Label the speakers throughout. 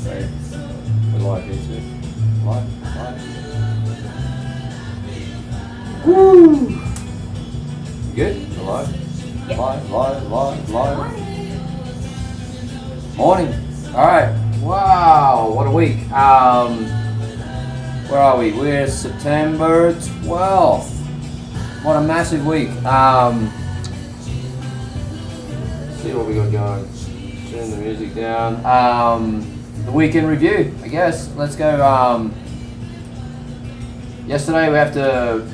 Speaker 1: Right. We're live here too. Live. Woo! You good? We're live?
Speaker 2: Yep.
Speaker 1: Live. Morning. Alright. Wow, what a week. Where are we? We're September 12th. What a massive week. See what we got going. Turn the music down. The weekend review, I guess. Let's go. Yesterday we have to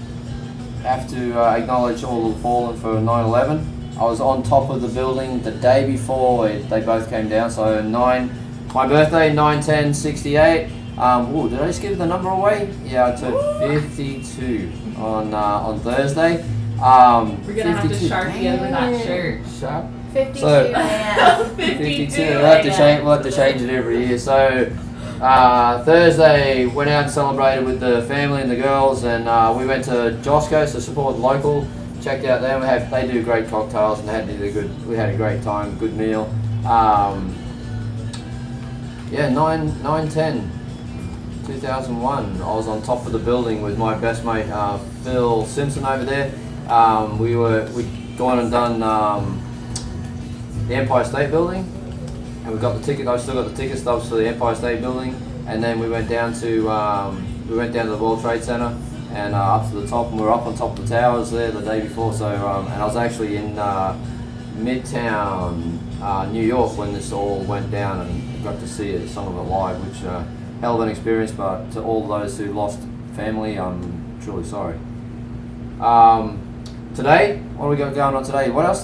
Speaker 1: acknowledge all the fallen for 9/11. I was on top of the building the day before they both came down. So my birthday 9/10/68. Did I just give the number away? Yeah, I turned 52 on Thursday.
Speaker 3: We're gonna have to Sharpie over that shirt.
Speaker 1: Sharp.
Speaker 2: 52
Speaker 1: So,
Speaker 2: a.m.
Speaker 1: 52. We'll have to change it every year. So Thursday went out and celebrated with the family and the girls, and we went to Josco's to support local. Checked out them. They do great cocktails, and we had a great time, good meal. 9/10/2001. I was on top of the building with my best mate Phil Simpson over there. We'd gone and done the Empire State Building, and we got the ticket. I still got the ticket stubs for the Empire State Building, and then we went down to the World Trade Center and up to the top, and we were up on top of the towers there the day before. So and I was actually in Midtown, New York when this all went down, and got to see some of it live, which hell of an experience. But to all those who lost family, I'm truly sorry. Today, what do we got going on today? What else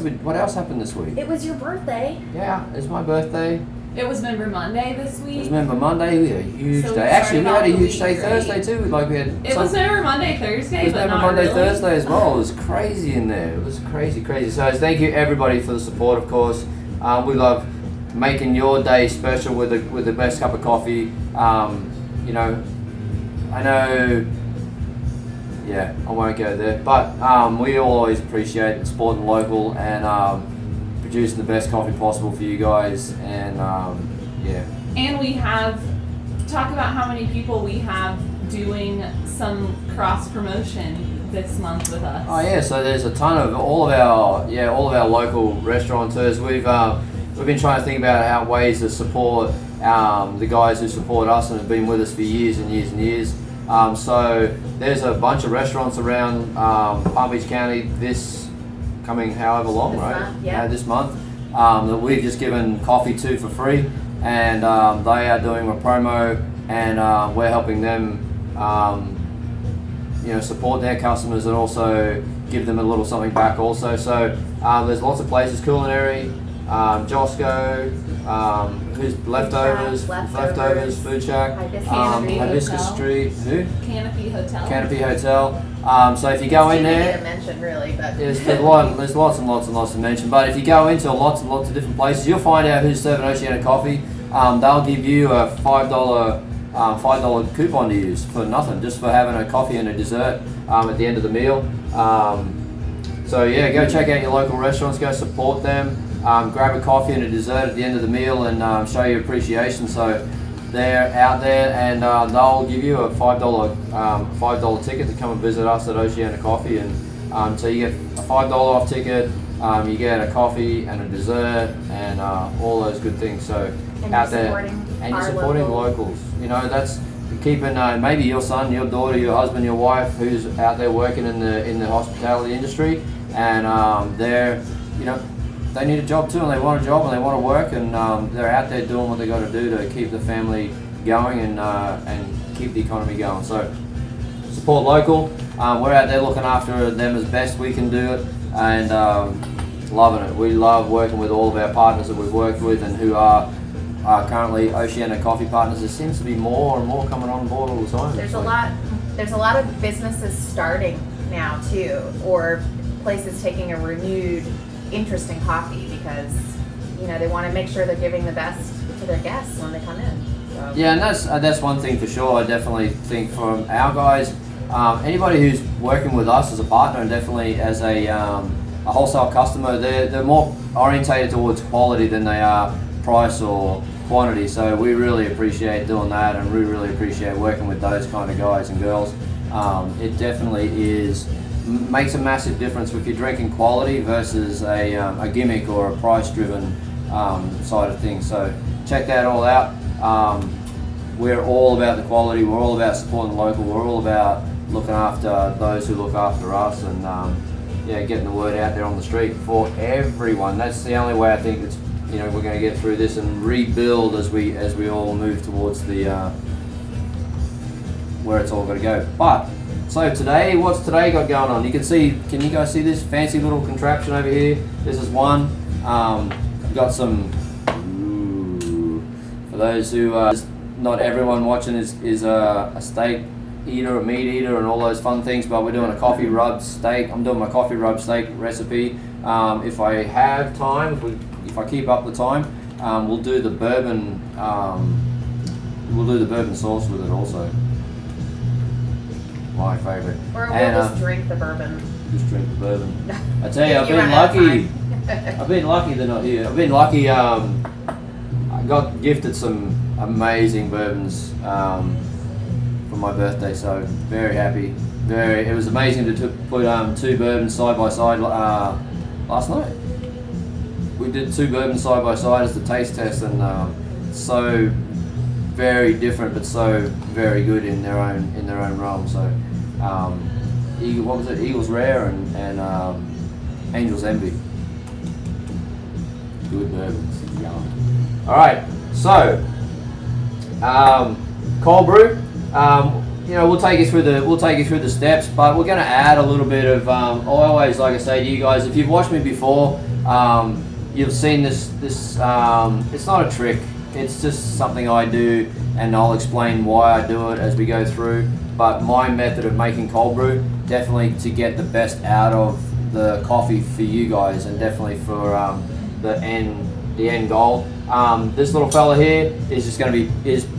Speaker 1: happened this week?
Speaker 2: It was your birthday.
Speaker 1: Yeah, it's my birthday.
Speaker 3: It was Member Monday this week.
Speaker 1: It was Member Monday. We had a huge
Speaker 3: So
Speaker 1: day.
Speaker 3: we
Speaker 1: Actually, we
Speaker 3: started
Speaker 1: had a
Speaker 3: off
Speaker 1: huge
Speaker 3: the
Speaker 1: day
Speaker 3: week
Speaker 1: Thursday
Speaker 3: great.
Speaker 1: too.
Speaker 3: It was Member Monday Thursday,
Speaker 1: It was
Speaker 3: but
Speaker 1: Member
Speaker 3: not
Speaker 1: Monday
Speaker 3: really.
Speaker 1: Thursday as well. It was crazy in there. It was crazy. So thank you everybody for the support. Of course, we love making your day special with the best cup of coffee. I know. Yeah, I won't go there. But we all always appreciate supporting local and producing the best coffee possible for you guys. And yeah.
Speaker 3: And we have talk about how many people we have doing some cross promotion this month with us.
Speaker 1: Oh yeah, so there's a ton of all of our local restaurateurs. We've been trying to think about ways to support the guys who support us and have been with us for years and years and years. So there's a bunch of restaurants around Palm Beach County this coming however long,
Speaker 2: This
Speaker 1: right?
Speaker 2: month, yeah.
Speaker 1: This month that we've just given coffee to for free, and they are doing a promo, and we're helping them, support their customers and also give them a little something back also. So there's lots of places, culinary, Josco, who's leftovers, Food Shack, Hibiscus Street, who?
Speaker 3: Canopy Hotel.
Speaker 1: Canopy Hotel. So if you go in there,
Speaker 2: To mention really, but
Speaker 1: there's lots and lots to mention. But if you go into lots and lots of different places, you'll find out who's serving Oceana Coffee. They'll give you a $5 coupon to use for nothing, just for having a coffee and a dessert at the end of the meal. So yeah, go check out your local restaurants. Go support them. Grab a coffee and a dessert at the end of the meal and show your appreciation. So they're out there, and they'll give you a $5 ticket to come and visit us at Oceana Coffee, and so you get a $5 off ticket. You get a coffee and a dessert and all those good things. So
Speaker 2: and
Speaker 1: out
Speaker 2: you're
Speaker 1: there, and you're supporting locals. That's keeping maybe your son, your daughter, your husband, your wife, who's out there working in the hospitality industry, and they need a job too, and they want a job, and they want to work, and they're out there doing what they got to do to keep the family going and keep the economy going. So support local. We're out there looking after them as best we can do it, and loving it. We love working with all of our partners that we've worked with and who are currently Oceana Coffee partners. There seems to be more and more coming on board all the time.
Speaker 2: there's a lot of businesses starting now too, or places taking a renewed interest in coffee because they want to make sure they're giving the best to their guests when they come in. So.
Speaker 1: Yeah, and that's one thing for sure. I definitely think from our guys, anybody who's working with us as a partner and definitely as a wholesale customer, they're more orientated towards quality than they are price or quantity. So we really appreciate doing that, and we really appreciate working with those kind of guys and girls. It definitely makes a massive difference if you're drinking quality versus a gimmick or a price-driven side of things. So check that all out. We're all about the quality. We're all about supporting the local. We're all about looking after those who look after us, and getting the word out there on the street for everyone. That's the only way I think it's we're going to get through this and rebuild as we all move towards the where it's all going to go. But so today, what's today got going on? You can see. Can you guys see this fancy little contraption over here? This is one. Got some. For those who not everyone watching is a steak eater, a meat eater, and all those fun things, but we're doing a coffee rub steak. I'm doing my coffee rub steak recipe. If I have time, if I keep up the time, we'll do the bourbon. We'll do the bourbon sauce with it also. My favorite.
Speaker 2: Or we'll just drink the bourbon.
Speaker 1: Just drink the bourbon. I tell you, I've been lucky. I've been lucky they're not here. I've been lucky. I got gifted some amazing bourbons for my birthday, so very happy. It was amazing to put 2 bourbons side by side last night. We did 2 bourbons side by side as the taste test, and so very different, but so very good in their own realm. So, what was it? Eagles Rare and Angel's Envy. Good bourbons. Yum. All right, so cold brew. We'll take you through the steps, but we're going to add a little bit of. I always, like I say to you guys, if you've watched me before, you've seen this. It's not a trick. It's just something I do, and I'll explain why I do it as we go through. But my method of making cold brew, definitely to get the best out of the coffee for you guys, and definitely for the end goal. This little fella here is just going to be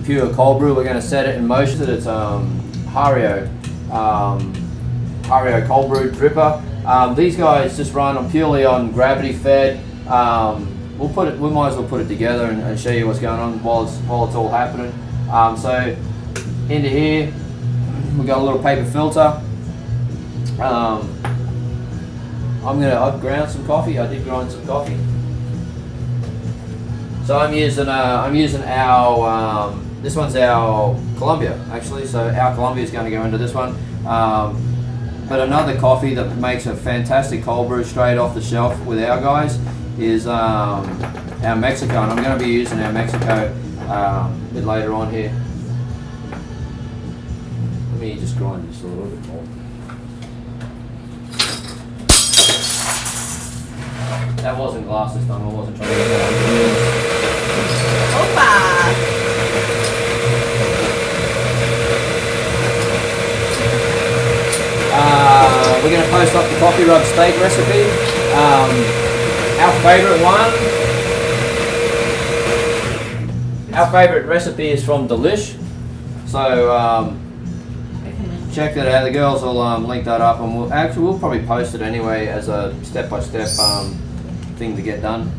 Speaker 1: pure cold brew. We're going to set it in motion. It's Hario cold brew dripper. These guys just run purely on gravity fed. We might as well put it together and show you what's going on while it's all happening. So into here we got a little paper filter. I've ground some coffee. I did grind some coffee. So I'm using our this one's our Columbia actually. So our Columbia is going to go into this one. But another coffee that makes a fantastic cold brew straight off the shelf with our guys is our Mexico, and I'm going to be using our Mexico a bit later on here. Let me just grind this a little bit more. That wasn't glass this time. I wasn't trying to get that.
Speaker 2: Opa!
Speaker 1: We're going to post up the coffee rub steak recipe. Our favourite recipe is from Delish. So check that out. The girls will link that up, and we'll probably post it anyway as a step-by-step thing to get done.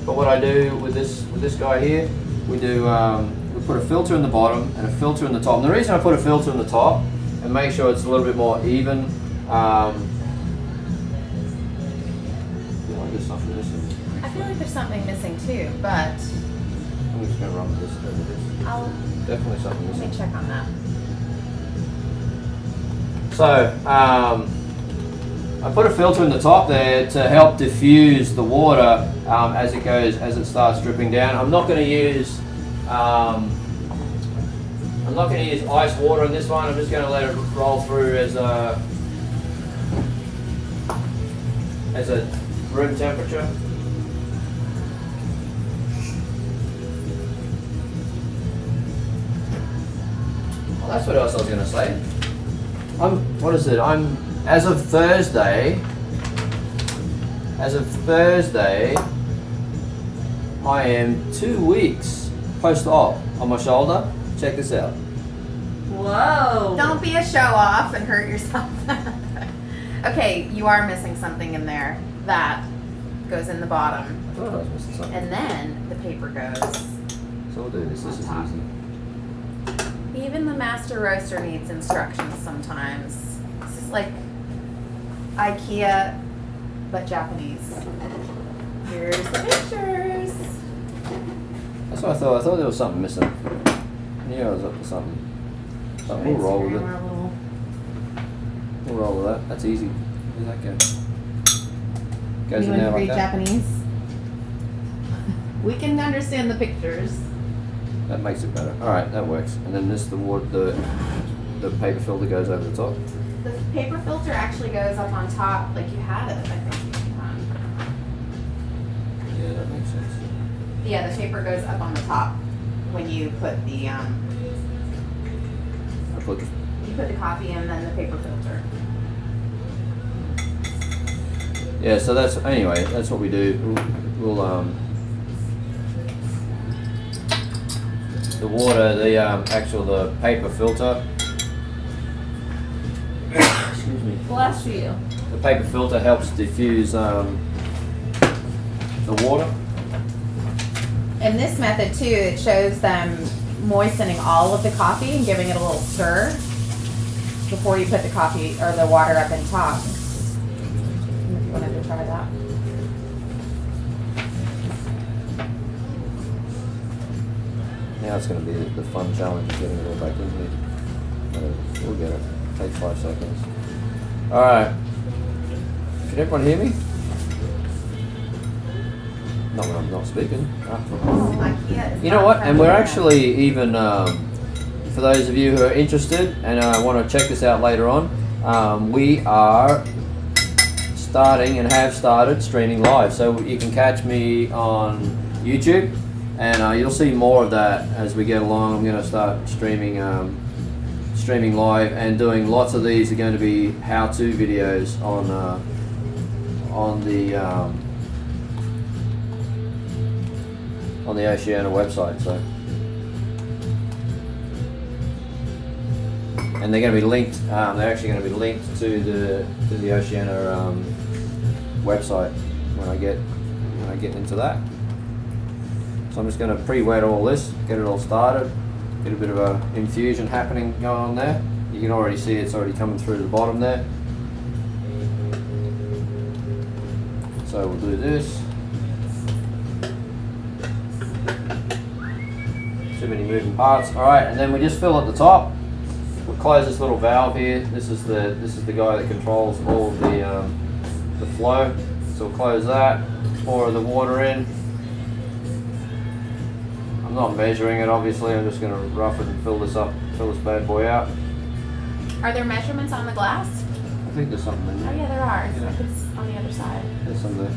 Speaker 1: But what I do with this guy here, we put a filter in the bottom and a filter in the top. And the reason I put a filter in the top and make sure it's a little bit more even.
Speaker 2: I feel like there's something missing too, but
Speaker 1: I'm just going to run with this over this. Definitely something
Speaker 2: Let
Speaker 1: missing.
Speaker 2: me check on that.
Speaker 1: So I put a filter in the top there to help diffuse the water as it starts dripping down. I'm not going to use ice water in this one. I'm just going to let it roll through as a room temperature. Well, that's what else I was going to say. As of Thursday, I am 2 weeks post-op on my shoulder. Check this out.
Speaker 3: Whoa!
Speaker 2: Don't be a show-off and hurt yourself. Okay, you are missing something in there that goes in the bottom.
Speaker 1: thought I was missing something.
Speaker 2: And then the paper goes.
Speaker 1: So we'll do this. This is
Speaker 2: top.
Speaker 1: easy.
Speaker 2: Even the master roaster needs instructions sometimes. This is like IKEA, but Japanese. Here's the pictures.
Speaker 1: That's what I thought. I thought there was something missing. Yeah, I was up to something. We'll roll with it. We'll roll with that. That's easy. Where's that go? Goes in there like that.
Speaker 2: Japanese? We can understand the pictures.
Speaker 1: That makes it better. All right, that works. And then this, the paper filter goes over the top.
Speaker 2: The paper filter actually goes up on top, like you had it, I think.
Speaker 1: Yeah, that makes sense.
Speaker 2: Yeah, the paper goes up on the top when you put the
Speaker 1: I put the
Speaker 2: you put the coffee in, then the paper filter.
Speaker 1: Yeah, so that's anyway. That's what we do. We'll the water, the paper filter. Excuse me.
Speaker 3: Bless you.
Speaker 1: The paper filter helps diffuse the water.
Speaker 2: In this method too, it shows them moistening all of the coffee and giving it a little stir before you put the coffee or the water up in top. If you wanted to try that.
Speaker 1: Now it's going to be the fun challenge of getting it all back in here. We'll get it. Takes 5 seconds. All right. Can everyone hear me? Not when I'm not speaking. You know what? And we're actually even, for those of you who are interested and want to check this out later on, we are starting and have started streaming live. So you can catch me on YouTube, and you'll see more of that as we get along. I'm going to start streaming live, and doing lots of these are going to be how-to videos on the Oceana website. So, and they're going to be linked. They're actually going to be linked to the Oceana website when I get into that. So I'm just going to pre-wet all this, get it all started, get a bit of a infusion happening going on there. You can already see it's already coming through to the bottom there. So we'll do this. Too many moving parts. All right, and then we just fill at the top. We'll close this little valve here. This is the guy that controls all of the flow. So we'll close that. Pour the water in. I'm not measuring it, obviously. I'm just going to rough it and fill this bad boy out.
Speaker 2: Are there measurements on the glass?
Speaker 1: I think there's something in
Speaker 2: Oh
Speaker 1: there.
Speaker 2: yeah, there are.
Speaker 1: Yeah.
Speaker 2: It's on the other side.
Speaker 1: There's some there.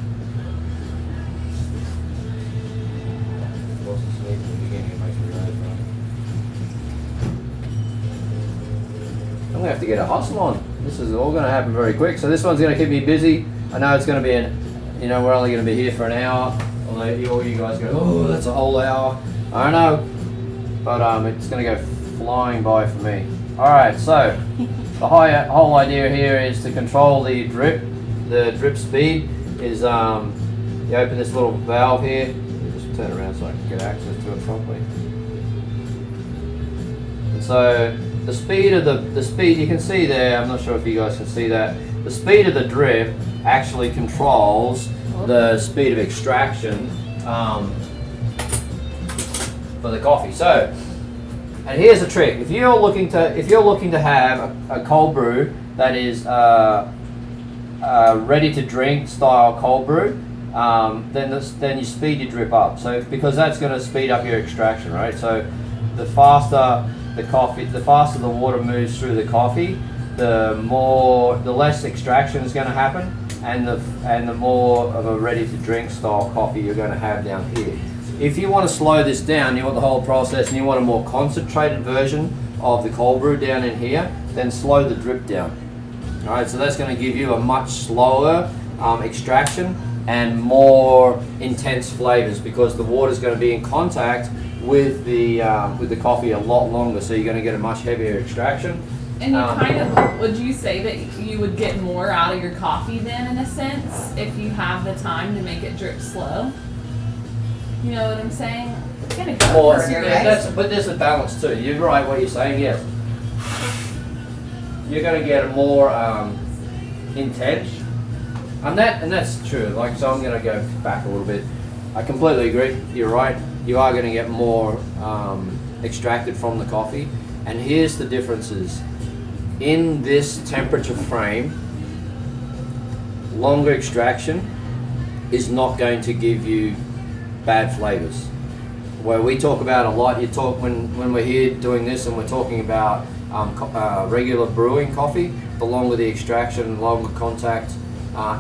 Speaker 1: I'm going to have to get a hustle on. This is all going to happen very quick. So this one's going to keep me busy. I know it's going to be we're only going to be here for an hour. Although all you guys go, oh, that's a whole hour. I don't know. But it's going to go flying by for me. Alright, so the whole idea here is to control the drip. The drip speed is, you open this little valve here. Just turn around so I can get access to it properly. And so the speed you can see there, I'm not sure if you guys can see that, the speed of the drip actually controls the speed of extraction for the coffee. So, and here's the trick: if you're looking to have a cold brew that is ready to drink style cold brew, then you speed your drip up. So because that's going to speed up your extraction, right? So the faster the water moves through the coffee, the less extraction is going to happen, and the more of a ready to drink style coffee you're going to have down here. If you want to slow this down, you want the whole process, and you want a more concentrated version of the cold brew down in here, then slow the drip down. All right, so that's going to give you a much slower extraction and more intense flavors, because the water is going to be in contact with the coffee a lot longer, so you're going to get a much heavier extraction.
Speaker 3: And you would you say that you would get more out of your coffee then, in a sense, if you have the time to make it drip slow? You know what I'm saying?
Speaker 2: It's gonna go
Speaker 1: Or,
Speaker 2: further,
Speaker 1: yeah,
Speaker 2: right?
Speaker 1: but there's a balance too. You're right what you're saying, yes. You're going to get a more intense, and that's true. Like, so I'm going to go back a little bit. I completely agree. You're right. You are going to get more extracted from the coffee, and here's the differences. In this temperature frame, longer extraction is not going to give you bad flavors. Where we talk about a lot, you talk when we're here doing this and we're talking about regular brewing coffee, the longer the extraction, longer contact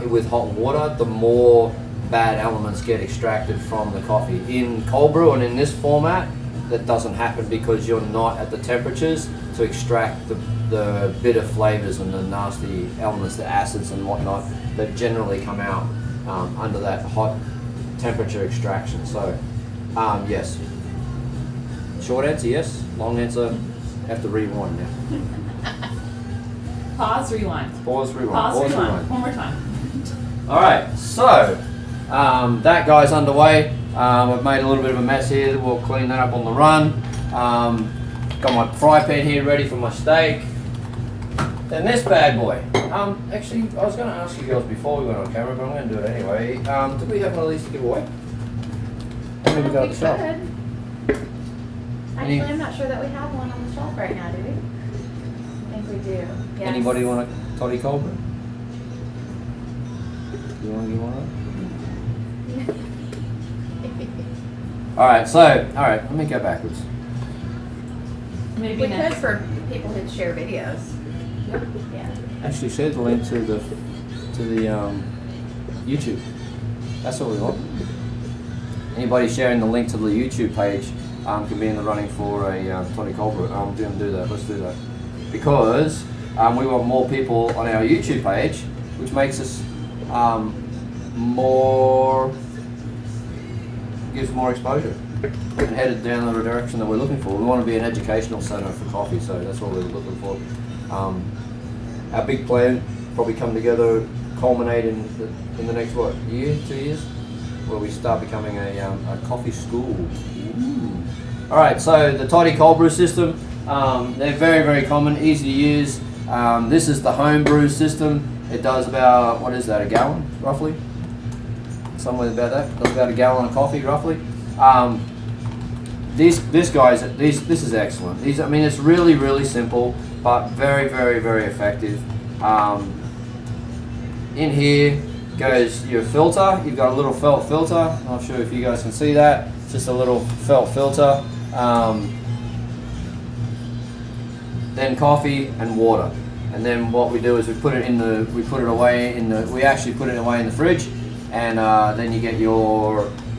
Speaker 1: with hot water, the more bad elements get extracted from the coffee. In cold brew and in this format, that doesn't happen because you're not at the temperatures to extract the bitter flavors and the nasty elements, the acids and whatnot that generally come out under that hot temperature extraction. So yes. Short answer, yes. Long answer, have to rewind now.
Speaker 3: Pause, rewind.
Speaker 1: Pause, rewind.
Speaker 3: Pause, rewind. One more time.
Speaker 1: Alright, so that guy's underway. I've made a little bit of a mess here. We'll clean that up on the run. Got my fry pan here ready for my steak. Then this bad boy. Actually, I was going to ask you guys before we went on camera, but I'm going to do it anyway. Did we have one of these to give away? How many we got at the shop?
Speaker 2: Actually, I'm not sure that we have one on the shelf right now, do we? I think we do. Yes.
Speaker 1: Anybody want a toddy cold brew? You want to get one of those? Alright, let me go backwards.
Speaker 3: Maybe
Speaker 2: We
Speaker 3: next.
Speaker 2: could for people who share videos. Yeah.
Speaker 1: Actually, share the link to the YouTube. That's what we want. Anybody sharing the link to the YouTube page can be in the running for a toddy cold brew. Do that. Let's do that because we want more people on our YouTube page, which makes us gives more exposure and headed down the direction that we're looking for. We want to be an educational center for coffee, so that's what we're looking for. Our big plan probably come together, culminate in the next year, 2 years, where we start becoming a coffee school. Ooh. All right, so the toddy cold brew system, they're very, very common, easy to use. This is the home brew system. It does about, what is that, a gallon, roughly? Somewhere about that. Does about a gallon of coffee, roughly. This is excellent. It's really, really simple, but very, very, very effective. In here goes your filter. You've got a little felt filter. I'm not sure if you guys can see that. It's just a little felt filter. Then coffee and water. And then what we do is we actually put it away in the fridge, and then you get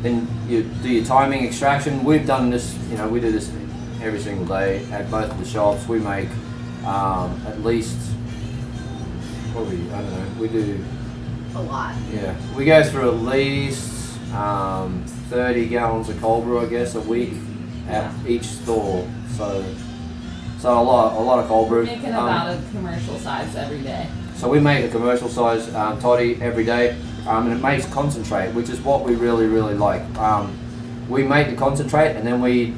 Speaker 1: then you do your timing extraction. We've done this, we do this every single day at both of the shops. We make at least, we do
Speaker 2: A lot.
Speaker 1: Yeah, we go through at least 30 gallons of cold brew, I guess, a week at each store. So a lot of cold brew.
Speaker 3: Making about a commercial size every day.
Speaker 1: So we make a commercial size toddy every day, and it makes concentrate, which is what we really, really like. We make the concentrate, and then we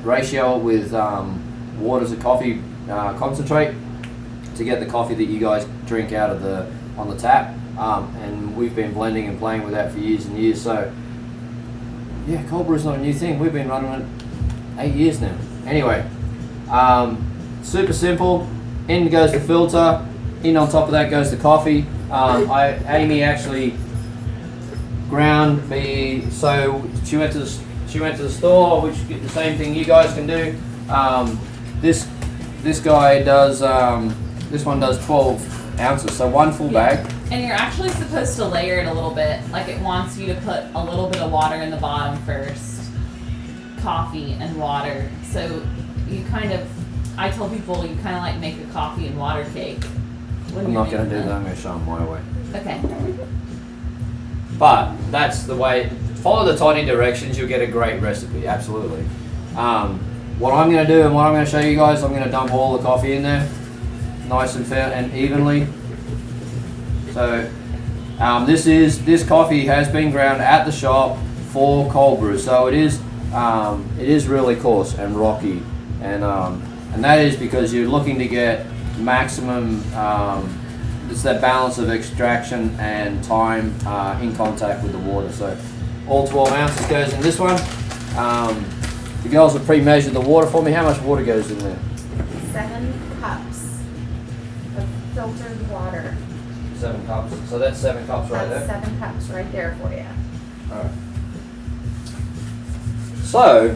Speaker 1: ratio it with waters of coffee concentrate to get the coffee that you guys drink out of on the tap. And we've been blending and playing with that for years and years. So yeah, cold brew is not a new thing. We've been running it 8 years now. Anyway, super simple. In goes the filter. In on top of that goes the coffee. Amy actually ground me. So she went to the store, which is the same thing you guys can do. This guy does. This one does 12 ounces, so one full bag.
Speaker 3: And you're actually supposed to layer it a little bit. Like, it wants you to put a little bit of water in the bottom first, coffee and water. So you I tell people you kind of like make a coffee and water cake.
Speaker 1: I'm not going to do that. I'm going to show them my way.
Speaker 3: Okay.
Speaker 1: But that's the way. Follow the toddy directions. You'll get a great recipe. Absolutely. What I'm going to do and what I'm going to show you guys, I'm going to dump all the coffee in there, nice and fair and evenly. So this coffee has been ground at the shop for cold brew. So it is really coarse and rocky, and that is because you're looking to get maximum. It's that balance of extraction and time in contact with the water. So all 12 ounces goes in this one. The girls have pre-measured the water for me. How much water goes in there?
Speaker 2: 7 cups of filtered water.
Speaker 1: 7 cups. So that's 7 cups right
Speaker 2: That's
Speaker 1: there.
Speaker 2: 7 cups right there for you.
Speaker 1: Alright. So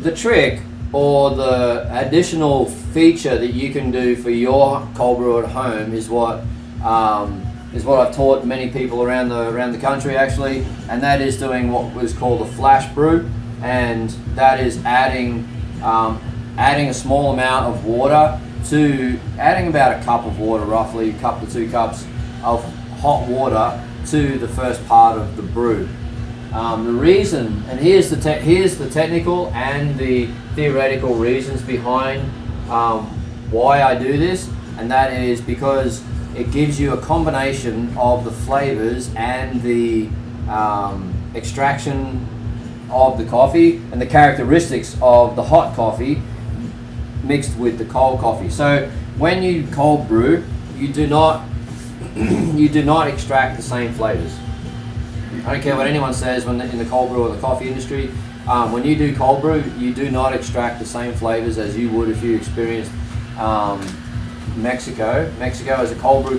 Speaker 1: the trick or the additional feature that you can do for your cold brew at home is what I've taught many people around the country actually, and that is doing what was called a flash brew, and that is adding a small amount of water to adding about a cup of water, roughly a cup to 2 cups of hot water to the first part of the brew. The reason, and here's the technical and the theoretical reasons behind why I do this, and that is because it gives you a combination of the flavors and the extraction of the coffee and the characteristics of the hot coffee mixed with the cold coffee. So when you cold brew, you do not extract the same flavors. I don't care what anyone says in the cold brew or the coffee industry. When you do cold brew, you do not extract the same flavors as you would if you experienced Mexico as a cold brew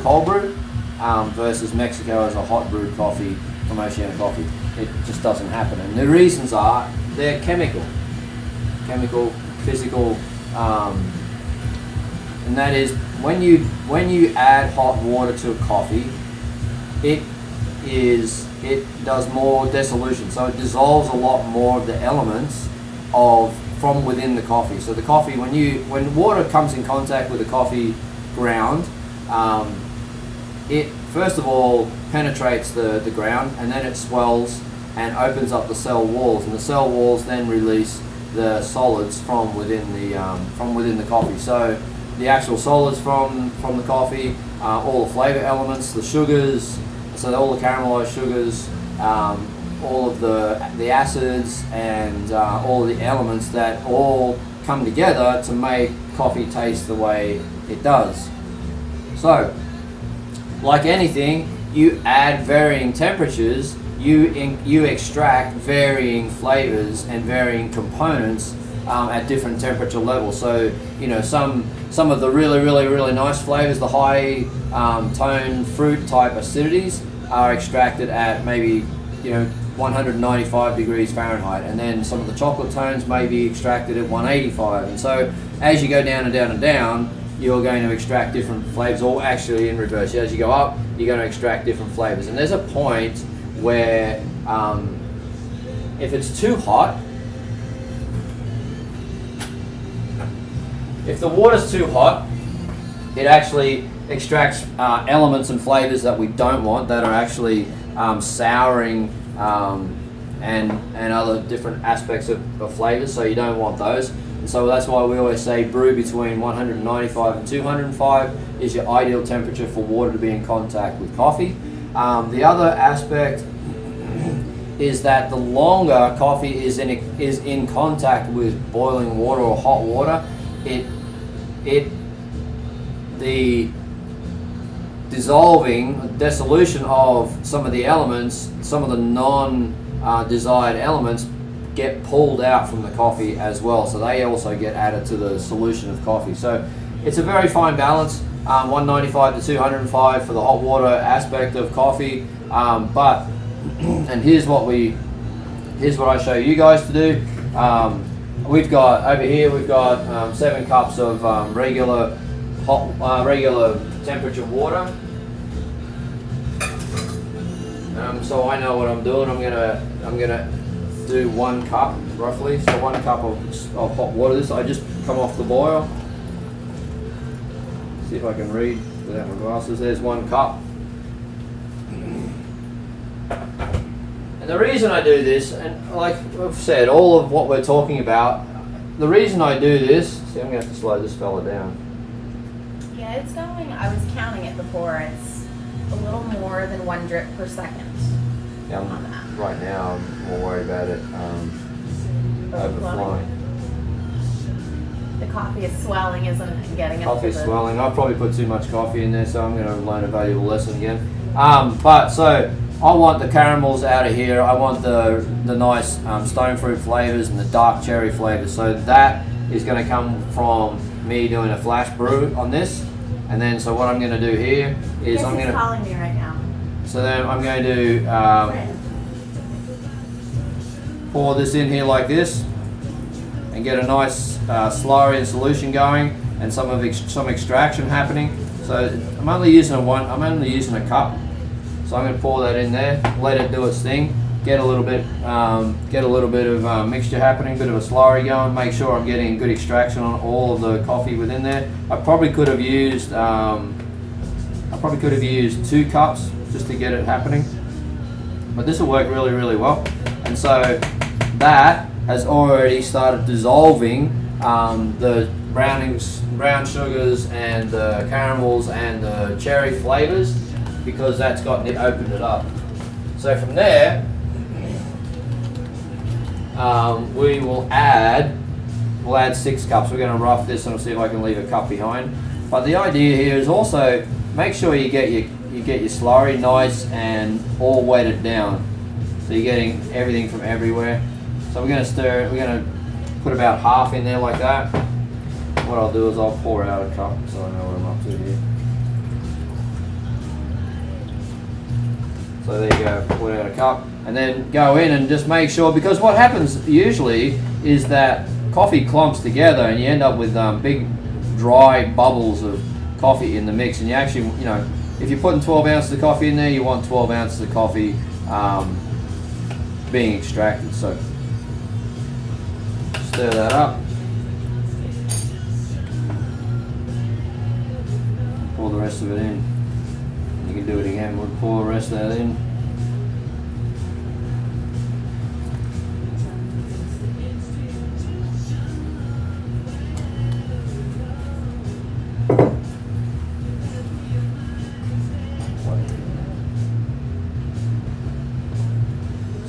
Speaker 1: versus Mexico as a hot brewed coffee from Oceana Coffee. It just doesn't happen, and the reasons are they're chemical, physical, and that is when you add hot water to a coffee, it does more dissolution, so it dissolves a lot more of the elements from within the coffee. So the coffee, when water comes in contact with the coffee ground, it first of all penetrates the ground, and then it swells and opens up the cell walls, and the cell walls then release the solids from within the coffee. So the actual solids from the coffee, all the flavor elements, the sugars, so all the caramelized sugars, all of the acids, and all of the elements that all come together to make coffee taste the way it does. So, like anything, you add varying temperatures, you extract varying flavors and varying components at different temperature levels. So, some of the really nice flavors, the high tone fruit type acidities, are extracted at maybe 195 degrees Fahrenheit, and then some of the chocolate tones may be extracted at 185. And so as you go down and down and down, you're going to extract different flavors, or actually in reverse, as you go up, you're going to extract different flavors. And there's a point where if it's too hot, if the water's too hot, it actually extracts elements and flavors that we don't want, that are actually souring and other different aspects of flavors, so you don't want those. And so that's why we always say brew between 195 and 205 is your ideal temperature for water to be in contact with coffee. The other aspect is that the longer coffee is in contact with boiling water or hot water, the dissolution of some of the elements, some of the non-desired elements, get pulled out from the coffee as well. So they also get added to the solution of coffee. So it's a very fine balance, 195 to 205 for the hot water aspect of coffee. And here's what I show you guys to do. We've got over here, 7 cups of regular temperature water. So I know what I'm doing. I'm gonna do 1 cup roughly. So 1 cup of hot water. This I just come off the boil. See if I can read without my glasses. There's 1 cup. And the reason I do this, and like I've said, all of what we're talking about, the reason I do this. See, I'm gonna have to slow this fella down.
Speaker 2: Yeah, it's going, I was counting it before, it's a little more than 1 drip per second.
Speaker 1: Yeah,
Speaker 2: on that.
Speaker 1: right now I'm more worried about it overflowing.
Speaker 2: The coffee is swelling, isn't it? And getting up to
Speaker 1: Coffee's
Speaker 2: the...
Speaker 1: swelling. I've probably put too much coffee in there, so I'm going to learn a valuable lesson again. But so I want the caramels out of here. I want the nice stone fruit flavors and the dark cherry flavors. So that is going to come from me doing a flash brew on this. And then so what I'm going to do here is
Speaker 2: Yes,
Speaker 1: I'm going
Speaker 2: he's
Speaker 1: to.
Speaker 2: calling me right now.
Speaker 1: So then I'm going to pour this in here like this, and get a nice slurry and solution going, and some extraction happening. So I'm only using a cup. So I'm going to pour that in there, let it do its thing, get a little bit of mixture happening, bit of a slurry going. Make sure I'm getting good extraction on all of the coffee within there. I probably could have used 2 cups just to get it happening, but this will work really, really well. And so that has already started dissolving the brown sugars and the caramels and the cherry flavors, because that's opened it up. So from there, we'll add 6 cups. We're going to rough this and I'll see if I can leave a cup behind. But the idea here is also make sure you get your slurry nice and all weighted down, so you're getting everything from everywhere. So we're going to stir it. We're going to put about half in there like that. What I'll do is I'll pour out a cup so I know what I'm up to here. So there you go, pour out a cup, and then go in and just make sure, because what happens usually is that coffee clumps together and you end up with big dry bubbles of coffee in the mix, and you actually, if you're putting 12 ounces of coffee in there, you want 12 ounces of coffee being extracted. So stir that up. Pour the rest of it in. You can do it again. We'll pour the rest of that in.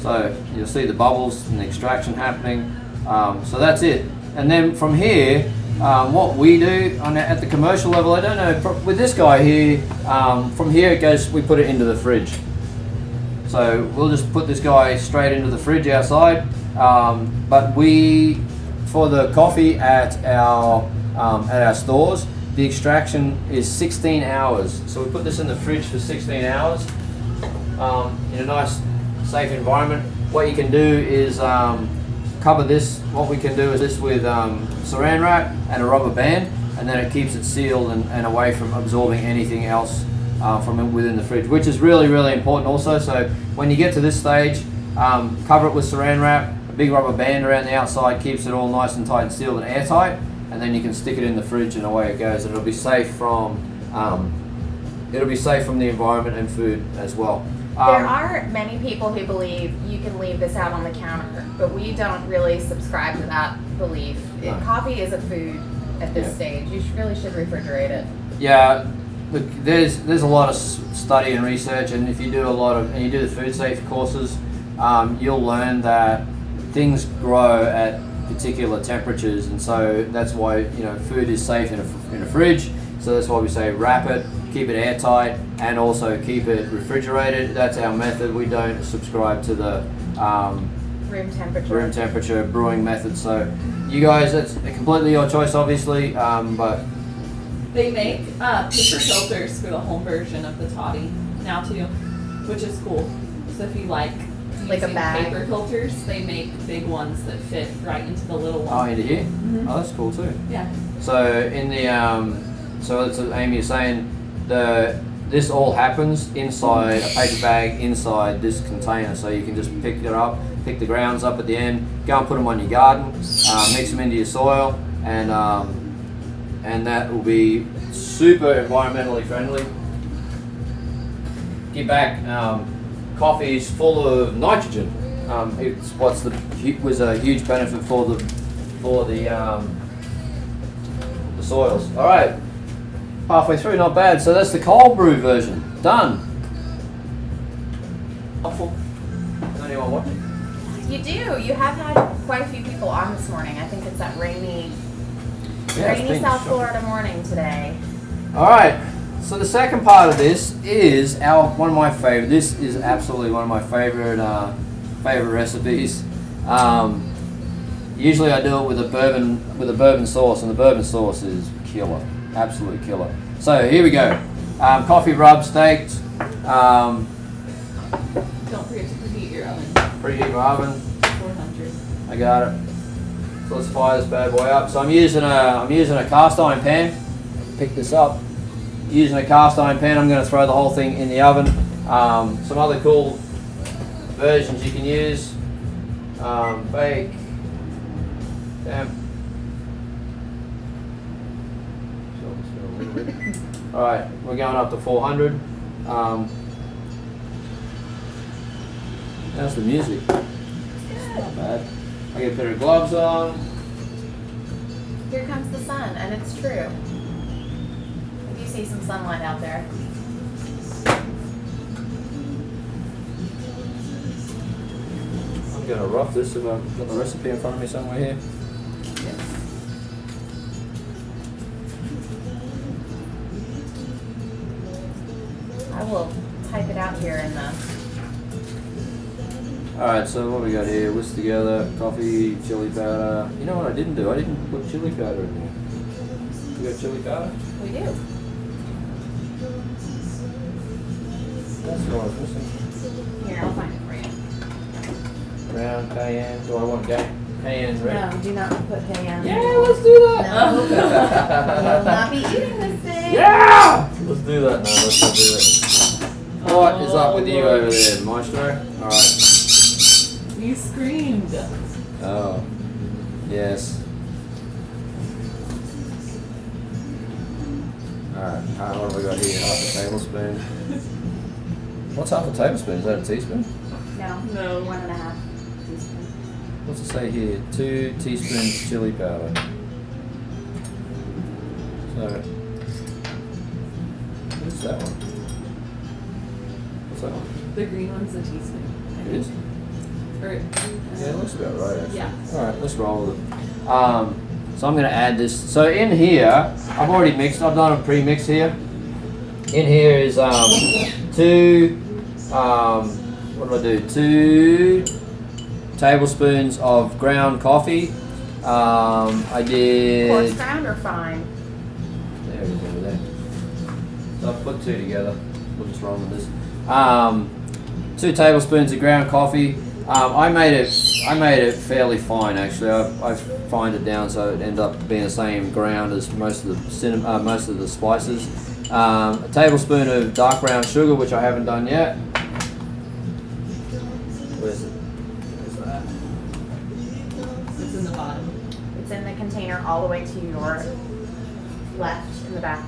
Speaker 1: So you'll see the bubbles and the extraction happening. So that's it. And then from here, what we do at the commercial level, I don't know, with this guy here, from here it goes, we put it into the fridge. So we'll just put this guy straight into the fridge outside. But for the coffee at our stores, the extraction is 16 hours. So we put this in the fridge for 16 hours in a nice, safe environment. What you can do is cover this. What we can do is this with saran wrap and a rubber band, and then it keeps it sealed and away from absorbing anything else from within the fridge, which is really, really important also. So when you get to this stage, cover it with saran wrap, a big rubber band around the outside keeps it all nice and tight and sealed and airtight, and then you can stick it in the fridge and away it goes, and it'll be safe from the environment and food as well.
Speaker 2: There are many people who believe you can leave this out on the counter, but we don't really subscribe to that belief.
Speaker 1: No.
Speaker 2: Coffee is a food at this stage. You really should refrigerate it.
Speaker 1: Yeah, look, there's a lot of study and research, and if you do you do the food safety courses, you'll learn that things grow at particular temperatures, and so that's why food is safe in a fridge. So that's why we say wrap it, keep it airtight, and also keep it refrigerated. That's our method. We don't subscribe to the
Speaker 2: room temperature
Speaker 1: brewing method. So you guys, it's completely your choice, obviously. But
Speaker 3: they make paper filters for the home version of the toddy now too, which is cool. So if you like
Speaker 2: a
Speaker 3: using
Speaker 2: bag.
Speaker 3: paper filters, they make big ones that fit right into the little one.
Speaker 1: Oh, into here?
Speaker 3: Mm-hmm.
Speaker 1: Oh, that's cool too.
Speaker 3: Yeah.
Speaker 1: So in the so that's what Amy is saying. This all happens inside a paper bag inside this container, so you can just pick it up, pick the grounds up at the end, go and put them on your garden, mix them into your soil, and that will be super environmentally friendly. Get back. Coffee is full of nitrogen. Was a huge benefit for the soils. All right. Halfway through, not bad. So that's the cold brew version. Done.
Speaker 3: Awful.
Speaker 1: anyone watching?
Speaker 2: You do. You have had quite a few people on this morning. I think it's that rainy South Florida morning today.
Speaker 1: All right. So the second part of this is one of my favorite. This is absolutely one of my favorite recipes. Usually I do it with a bourbon sauce, and the bourbon sauce is killer, absolute killer. So here we go. Coffee rub steaks.
Speaker 3: Don't forget to preheat your oven.
Speaker 1: Preheat my oven.
Speaker 3: 400.
Speaker 1: I got it. So let's fire this bad boy up. So I'm using a cast iron pan. Pick this up. Using a cast iron pan, I'm going to throw the whole thing in the oven. Some other cool versions you can use. Bake. Damn. All right, we're going up to 400. That's the music. Not bad. I get a pair of gloves on.
Speaker 2: Here comes the sun, and it's true. You see some sunlight out there.
Speaker 1: I'm gonna rough this if I've got the recipe in front of me somewhere here.
Speaker 2: I will type it out here in the.
Speaker 1: Alright, so what we got here? Whisk together, coffee, chili powder. You know what I didn't do? I didn't put chili powder in here. We got chili powder?
Speaker 2: We do.
Speaker 1: That's what I was missing.
Speaker 2: Here, I'll find it for you.
Speaker 1: Brown, cayenne. Do I want cayenne red?
Speaker 2: No, do not put cayenne.
Speaker 1: Yeah, let's do that!
Speaker 2: No. You will not be eating this thing.
Speaker 1: Yeah! Let's do that now. Let's not do that. What is up with you over there, Maestro? Alright.
Speaker 3: You screamed.
Speaker 1: Oh. Yes. Alright, what have we got here? Half a tablespoon. What's half a tablespoon? Is that a teaspoon?
Speaker 2: No.
Speaker 3: No.
Speaker 2: 1.5 teaspoons.
Speaker 1: What's it say here? 2 teaspoons chili powder. So, what's that one? What's that one?
Speaker 3: The green one's a teaspoon.
Speaker 1: It is? Yeah, it looks about right actually.
Speaker 3: Yeah.
Speaker 1: Alright, let's roll with it. So I'm going to add this. So in here, I've already mixed, I've done a pre-mix here. In here is 2 tablespoons of ground coffee. I did.
Speaker 2: Coarse ground or fine?
Speaker 1: There it is over there. So I've put 2 together. What's wrong with this? 2 tablespoons of ground coffee. I made it fairly fine actually. I fined it down so it ended up being the same ground as most of the spices. A tablespoon of dark brown sugar, which I haven't done yet. Where's it? Where's that?
Speaker 3: It's in the bottom.
Speaker 2: It's in the container all the way to your left in the back.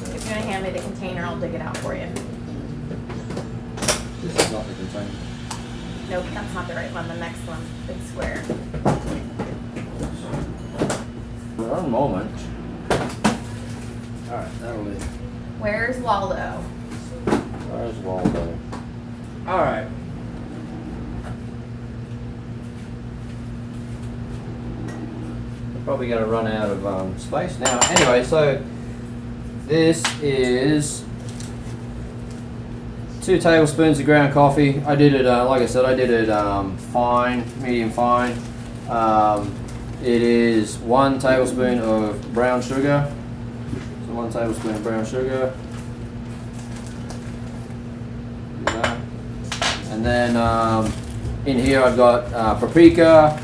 Speaker 2: If you're gonna hand me the container, I'll dig it out for you.
Speaker 1: This is not the container.
Speaker 2: Nope, that's not the right one. The next one, big square.
Speaker 1: One moment. Alright, that'll do.
Speaker 2: Where's Waldo?
Speaker 1: Where's Waldo? Alright. We're probably going to run out of space now. Anyway, so this is 2 tablespoons of ground coffee. I did it, like I said, I did it fine, medium fine. It is 1 tablespoon of brown sugar. So 1 tablespoon of brown sugar. Do that. And then in here I've got paprika,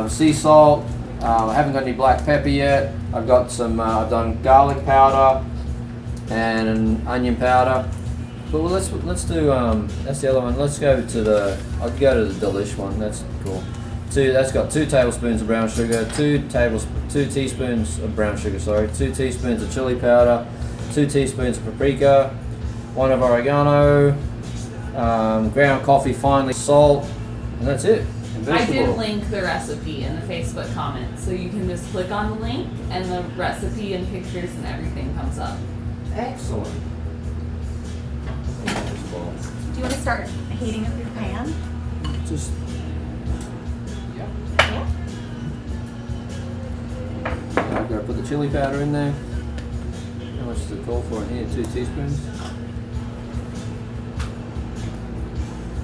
Speaker 1: sea salt. I haven't got any black pepper yet. I've got some. I've done garlic powder and an onion powder. But well, let's do. That's the other one. Let's go to the. I'll go to the delish one. That's cool. That's got 2 tablespoons of brown sugar, 2 teaspoons of brown sugar. Sorry, 2 teaspoons of chili powder, 2 teaspoons of paprika, 1 of oregano. ground coffee, finely, salt, and that's it. And
Speaker 3: I
Speaker 1: vegetable
Speaker 3: did
Speaker 1: oil.
Speaker 3: link the recipe in the Facebook comments, so you can just click on the link and the recipe and pictures and everything comes up.
Speaker 1: Excellent.
Speaker 2: Do you want to start heating up your pan?
Speaker 1: Just
Speaker 2: Yeah.
Speaker 1: I've got to put the chili powder in there. How much does it call for in here? 2 teaspoons.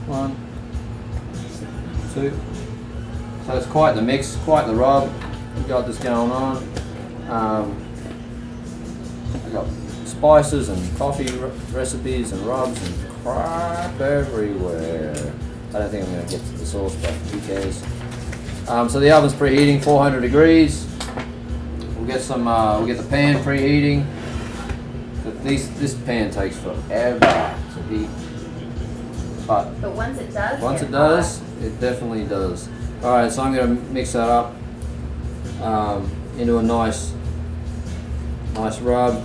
Speaker 1: 1, 2. So it's quite the mix, quite the rub. We've got this going on. I've got spices and coffee recipes and rubs and crap everywhere. I don't think I'm going to get to the sauce, but who cares? So the oven's preheating 400 degrees. We'll get we'll get the pan preheating. This pan takes forever to heat. But
Speaker 2: once it does,
Speaker 1: it definitely does. All right, so I'm going to mix that up into a nice rub.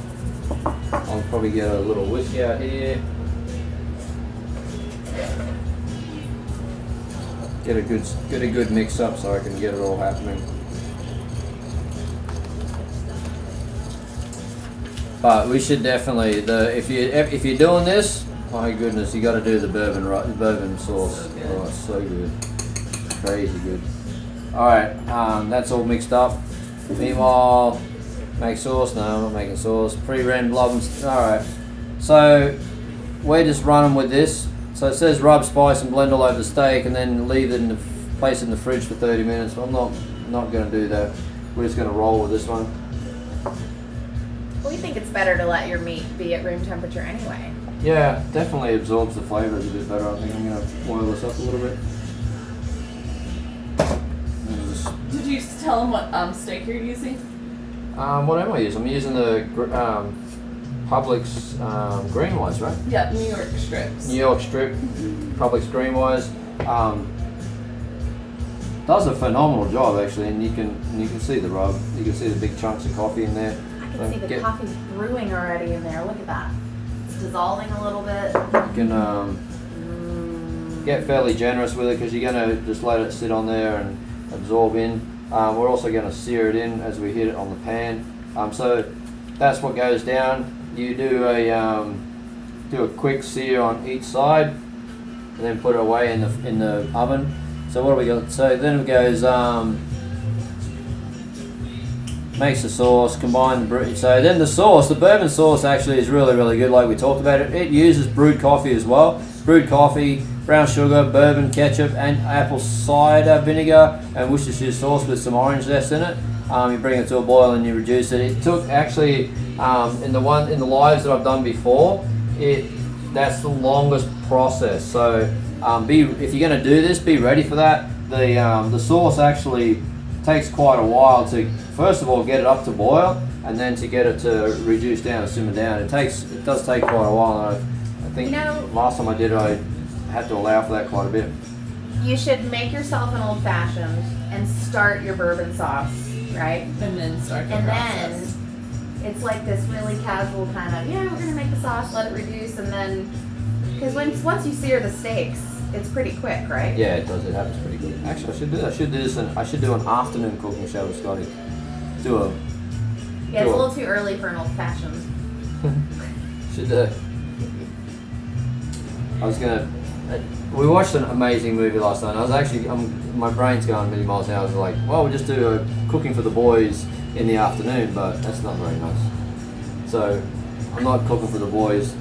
Speaker 1: I'll probably get a little whisk out here. Get a good mix up so I can get it all happening. But we should definitely if you're doing this, my goodness, you got to do the bourbon sauce. Oh, it's so good, crazy good. All right, that's all mixed up. Meanwhile, make sauce. No, I'm not making sauce. Pre-ran blobs. All right, so we're just running with this. So it says rub, spice, and blend all over the steak, and then leave it place it in the fridge for 30 minutes. I'm not going to do that. We're just going to roll with this one.
Speaker 2: We think it's better to let your meat be at room temperature anyway.
Speaker 1: Yeah, definitely absorbs the flavors a bit better. I think I'm going to boil this up a little bit.
Speaker 3: Did you tell them what steak you're using?
Speaker 1: What am I using? I'm using the Publix green wise, right?
Speaker 3: Yep, New York strips.
Speaker 1: New York strip, Publix green wise. Does a phenomenal job actually, and you can see the rub. You can see the big chunks of coffee in there.
Speaker 2: I can see the coffee brewing already in there. Look at that. It's dissolving a little bit.
Speaker 1: You can get fairly generous with it because you're going to just let it sit on there and absorb in. We're also going to sear it in as we hit it on the pan. So that's what goes down. You do a quick sear on each side, and then put it away in the oven. So what do we got? So then it goes makes the sauce, combine the so then the sauce, the bourbon sauce actually is really, really good, like we talked about it. It uses brewed coffee as well. Brewed coffee, brown sugar, bourbon, ketchup, and apple cider vinegar, and Worcestershire sauce with some orange zest in it. You bring it to a boil and you reduce it. It took actually in the lives that I've done before, that's the longest process. So if you're going to do this, be ready for that. The sauce actually takes quite a while to, first of all, get it up to boil, and then to get it to reduce down and simmer down. It does take quite a while. And I think last time I did it, I had to allow for that quite a bit.
Speaker 2: You should make yourself an old fashioned and start your bourbon sauce, right?
Speaker 3: And then start the
Speaker 2: and
Speaker 3: process.
Speaker 2: Then it's like this really casual kind of, we're gonna make the sauce, let it reduce, and then because once you sear the steaks, it's pretty quick, right?
Speaker 1: Yeah, it does. It happens pretty good. Actually, I should do this. I should do an afternoon cooking show with Scotty.
Speaker 2: It's a little too early for an old fashioned.
Speaker 1: We watched an amazing movie last night. My brain's going a million miles an hour. I was like, well, we'll just do a cooking for the boys in the afternoon, but that's not very nice. So I'm not cooking for the boys,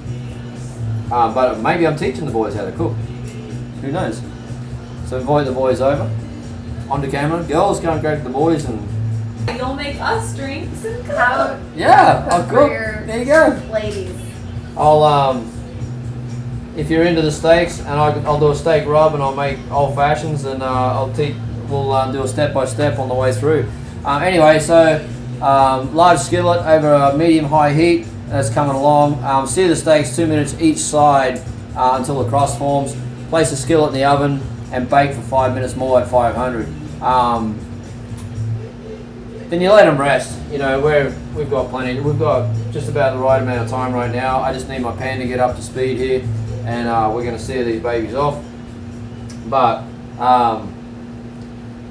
Speaker 1: but maybe I'm teaching the boys how to cook. Who knows? So invite the boys over onto camera. Girls, go and grab the boys and.
Speaker 3: You'll make us drinks and cook.
Speaker 2: I'll
Speaker 1: cook. There you go.
Speaker 2: Ladies.
Speaker 1: I'll if you're into the steaks, and I'll do a steak rub, and I'll make old fashions, and we'll do a step by step on the way through. Anyway, so large skillet over a medium-high heat. That's coming along. Sear the steaks 2 minutes each side until the crust forms. Place the skillet in the oven and bake for 5 minutes more at 500. Then you let them rest. We've got just about the right amount of time right now. I just need my pan to get up to speed here. and we're going to sear these babies off. But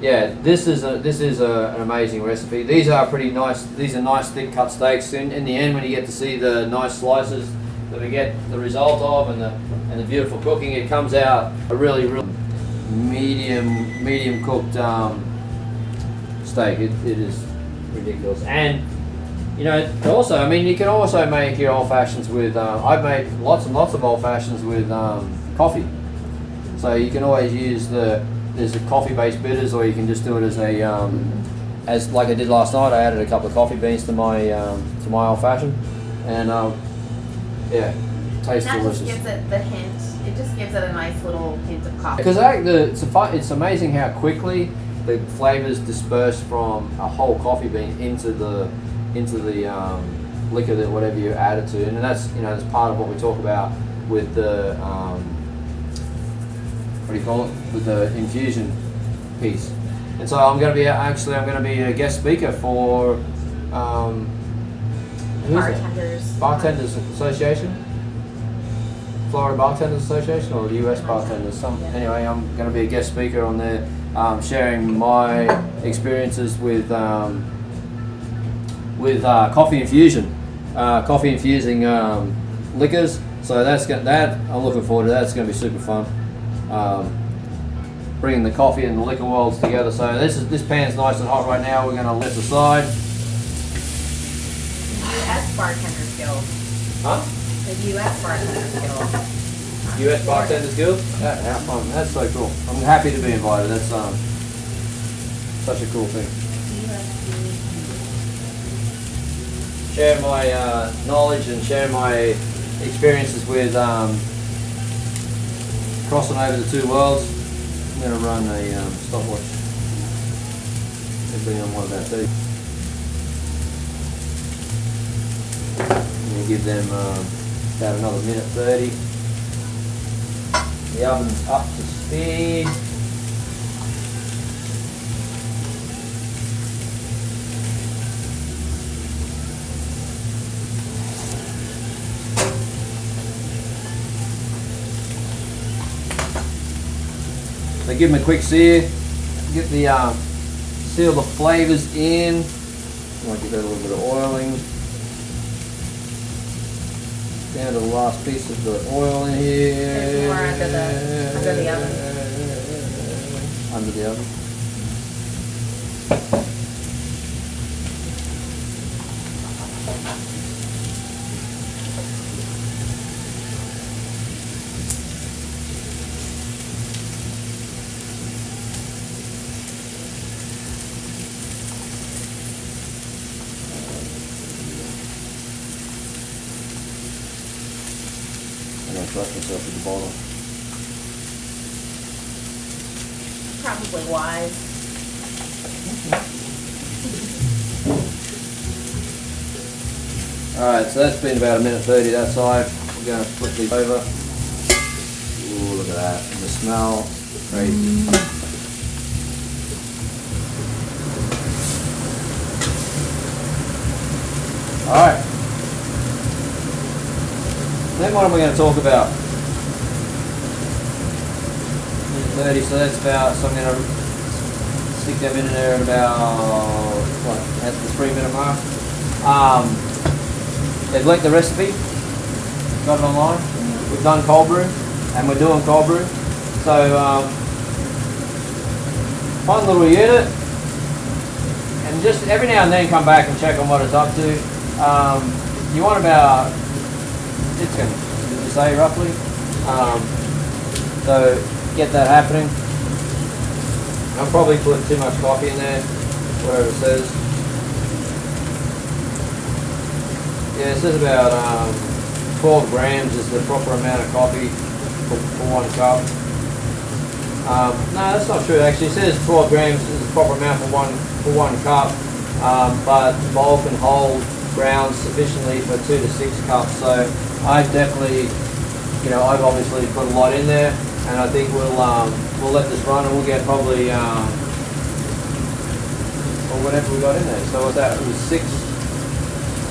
Speaker 1: yeah, this is an amazing recipe. These are pretty nice. These are nice thick cut steaks. In the end, when you get to see the nice slices that we get the result of, and the beautiful cooking, it comes out a really medium cooked steak. It is ridiculous. And also, I mean, you can also make your old fashions with. I've made lots and lots of old fashions with coffee. So you can always use there's a coffee-based bitters, or you can just do it as as like I did last night. I added a couple of coffee beans to my old fashioned, and yeah, tastes
Speaker 2: that
Speaker 1: delicious.
Speaker 2: Just gives it the hint. It just gives it a nice little hint of coffee.
Speaker 1: Because it's amazing how quickly the flavors disperse from a whole coffee bean into the liquor that whatever you add it to, and that's that's part of what we talk about with the what do you call it, with the infusion piece. And so I'm going to be a guest speaker for Bartenders Association, Florida Bartenders Association, or the US Bartenders. Anyway, I'm going to be a guest speaker on there, sharing my experiences with coffee infusing liquors. So I'm looking forward to that. It's going to be super fun. Bringing the coffee and the liquor worlds together. So this pan's nice and hot right now. We're going to let it aside.
Speaker 2: U.S. Bartenders Guild.
Speaker 1: Huh?
Speaker 2: The U.S. Bartenders Guild.
Speaker 1: U.S. Bartenders Guild? How fun. That's so cool. I'm happy to be invited. That's such a cool thing. Share my knowledge and share my experiences with crossing over the two worlds. I'm going to run a stopwatch. It'll be on one about 30. I'm going to give them about another minute 30. The oven's up to speed. So give them a quick sear, get the seal the flavors in. I want to give that a little bit of oiling. Down to the last piece of the oil in here.
Speaker 2: There's more under the oven.
Speaker 1: Under the oven. I'm going to brush myself at the bottom.
Speaker 2: Probably wise.
Speaker 1: Alright, so that's been about a minute 30 that side. We're going to flip these over. Ooh, look at that. And the smell, crazy. Alright. Then what am I going to talk about? 30, so that's about, so I'm going to stick them in there at about, at the 3 minute mark. They've linked the recipe, got it online. We've done cold brew, and we're doing cold brew. So, fun little unit. And just every now and then come back and check on what it's up to. You want about, did you say roughly? So get that happening. I'll probably put too much coffee in there, whatever it says. Yeah, it says about 12 grams is the proper amount of coffee for 1 cup. No, that's not true actually. It says 12 grams is the proper amount for one cup, but the bowl can hold grounds sufficiently for 2 to 6 cups. So I definitely, I've obviously put a lot in there, and I think we'll let this run, and we'll get probably or whatever we got in there. So what's that? It was 6.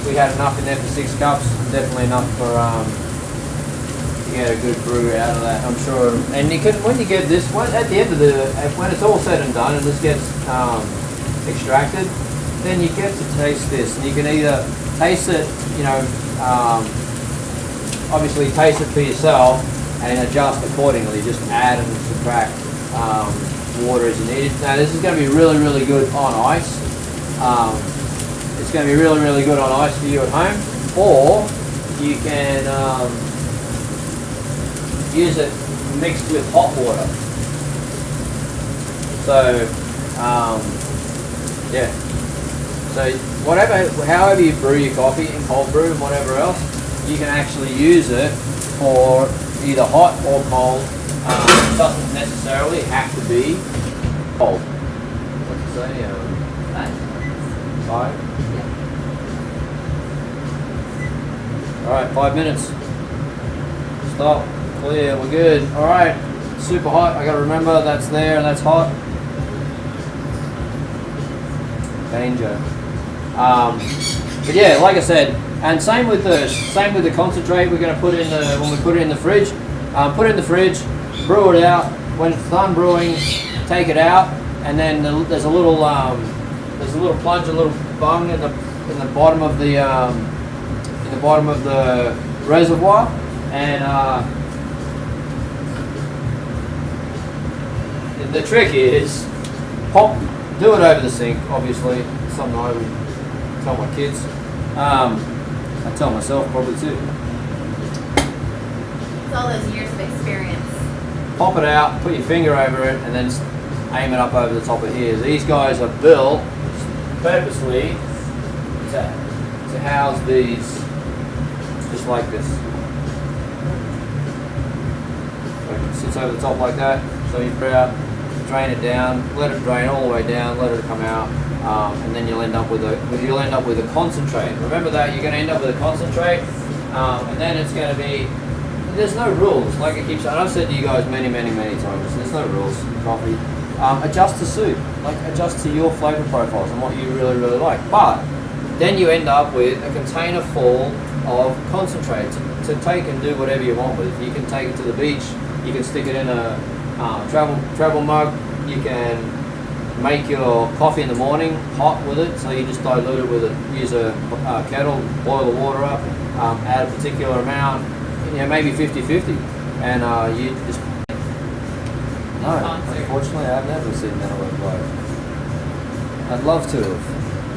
Speaker 1: We had enough in there for 6 cups. Definitely enough for get a good brew out of that, I'm sure. And you can, when you get this one at the end of when it's all said and done, and this gets extracted, then you get to taste this, and you can either taste it, obviously taste it for yourself and adjust accordingly. Just add and subtract water as you need. Now this is going to be really, really good on ice. It's going to be really, really good on ice for you at home, or you can use it mixed with hot water. So yeah. So however you brew your coffee, in cold brew and whatever else, you can actually use it for either hot or cold. It doesn't necessarily have to be cold. What's it say? 5?
Speaker 3: Yeah.
Speaker 1: Alright, 5 minutes. Stop. Clear. We're good. Alright. Super hot. I gotta remember that's there and that's hot. Danger. But yeah, like I said, and same with the concentrate. We're going to put in when we put it in the fridge. Put it in the fridge, brew it out. When it's done brewing, take it out, and then there's a little plunge, a little bung in the bottom of the reservoir, and the trick is do it over the sink. Obviously, something I would tell my kids. I tell myself probably too.
Speaker 2: It's all those years of experience.
Speaker 1: Pop it out, put your finger over it, and then aim it up over the top of here. These guys are built purposely to house these just like this. So it sits over the top like that. So you drain it down, let it drain all the way down, let it come out. And then you'll end up with a concentrate. Remember that you're going to end up with a concentrate, and then it's going to be. There's no rules. Like I keep saying, I've said to you guys many times. There's no rules in coffee. Adjust to suit, adjust to your flavor profiles and what you really like. But then you end up with a container full of concentrate to take and do whatever you want with. You can take it to the beach. You can stick it in a travel mug. You can make your coffee in the morning hot with it, so you just dilute it with use a kettle, boil the water up, add a particular amount, maybe 50-50, and you just. No, unfortunately I've never seen that work live. I'd love to have.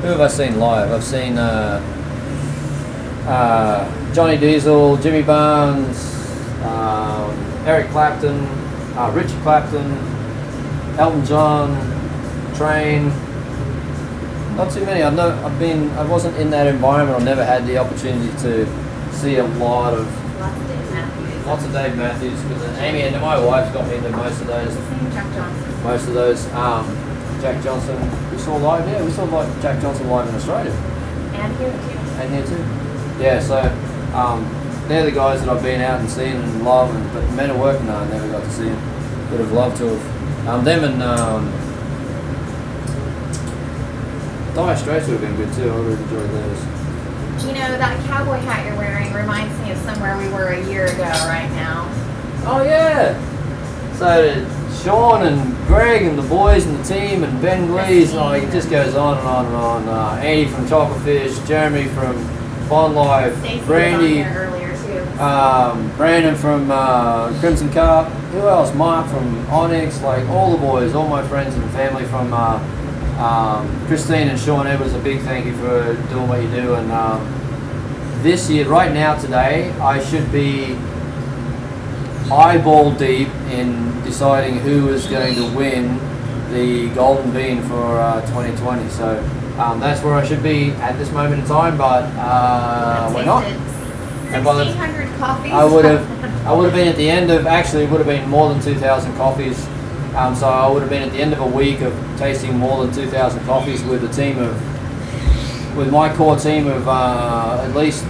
Speaker 1: Who have I seen live? I've seen Johnny Diesel, Jimmy Barnes, Eric Clapton, Richard Clapton, Elton John, Train. Not too many. I wasn't in that environment. I've never had the opportunity to see a lot of lots of Dave Matthews. Because Amy and my wife's got me into most of those.
Speaker 2: Jack Johnson.
Speaker 1: Most of those. Jack Johnson. We saw live. Yeah, we saw Jack Johnson live in Australia.
Speaker 2: And here too.
Speaker 1: Yeah. So they're the guys that I've been out and seen and love, but Men at Work, no, I never got to see them. Would have loved to have. Them and Dire Straits would have been good too. I would have enjoyed those.
Speaker 2: That cowboy hat you're wearing reminds me of somewhere we were a year ago right now.
Speaker 1: Oh yeah. So Sean and Greg and the boys and the team and Ben Glees, it just goes on and on and on. Andy from Chocolate Jeremy from Bond Life,
Speaker 2: Stacey
Speaker 1: Brandy,
Speaker 2: was on there earlier too.
Speaker 1: Brandon from Crimson Carp, who else? Mark from Onyx, all the boys, all my friends and family from Christine and Sean Edwards, a big thank you for doing what you do. And this year, right now, today, I should be eyeball deep in deciding who is going to win the Golden Bean for 2020. So that's where I should be at this moment in time, but we're not.
Speaker 2: 1,600 coffees.
Speaker 1: I would have been at the end of, actually it would have been more than 2,000 coffees. So I would have been at the end of a week of tasting more than 2,000 coffees with my core team of at least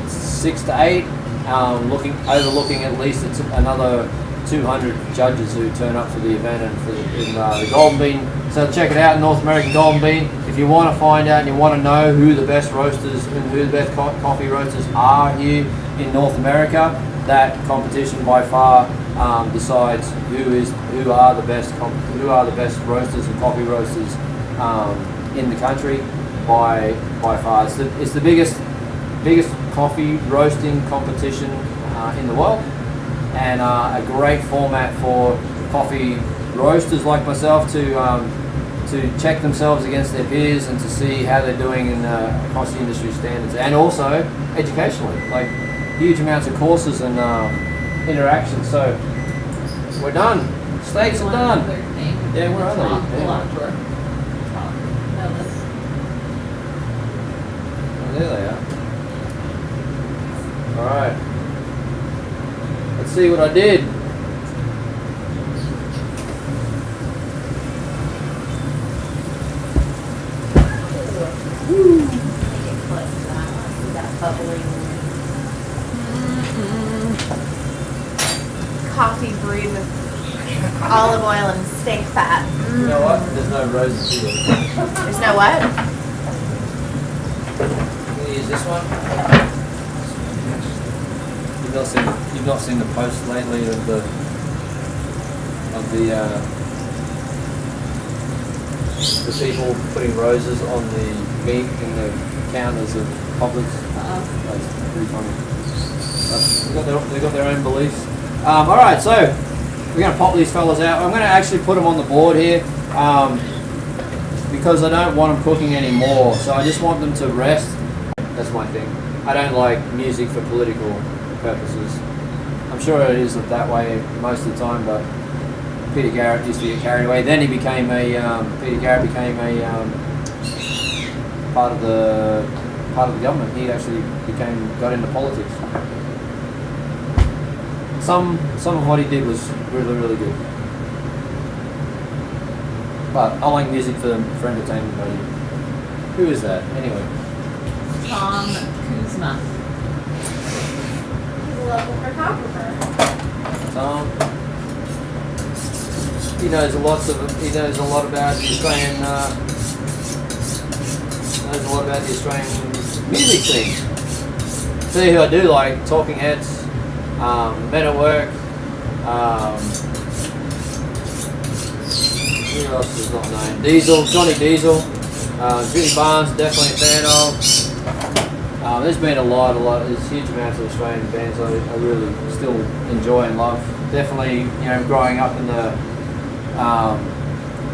Speaker 1: 6 to 8, overlooking at least another 200 judges who turn up for the event and in the Golden Bean. So check it out, North American Golden Bean. If you want to find out and you want to know who the best roasters and who the best coffee roasters are here in North America, that competition by far decides who are the best roasters and coffee roasters in the country by far. It's the biggest coffee roasting competition in the world, and a great format for coffee roasters like myself to check themselves against their peers and to see how they're doing across the industry standards, and also educationally, like huge amounts of courses and interactions. So we're done. Steaks are done. Yeah, where are they? Oh, there they are. All right. Let's see what I did.
Speaker 2: Coffee brewed with olive oil and steak fat.
Speaker 1: You know what? There's no roses here.
Speaker 2: There's no what?
Speaker 1: I'm gonna use this one. You've not seen the post lately of the people putting roses on the meat in the counters of Publix. That's pretty funny. They've got their own beliefs. All right, so we're going to pop these fellas out. I'm going to actually put them on the board here because I don't want them cooking anymore. So I just want them to rest. That's my thing. I don't like music for political purposes. I'm sure it is that way most of the time, but Peter Garrett used to get carried away. Then he became Peter Garrett became a part of the government. He actually got into politics. Some of what he did was really, really good. But I like music for entertainment value. Who is that? Anyway.
Speaker 3: Tom Kuzma.
Speaker 2: He's a local photographer.
Speaker 1: Tom. He knows a lot about the Australian music scene. See who I do like: Talking Heads, Men at Work. Who else is not named? Diesel, Johnny Diesel, Judy Barnes, definitely a fan of. There's been a lot. There's huge amounts of Australian bands I really still enjoy and love. Definitely, growing up in the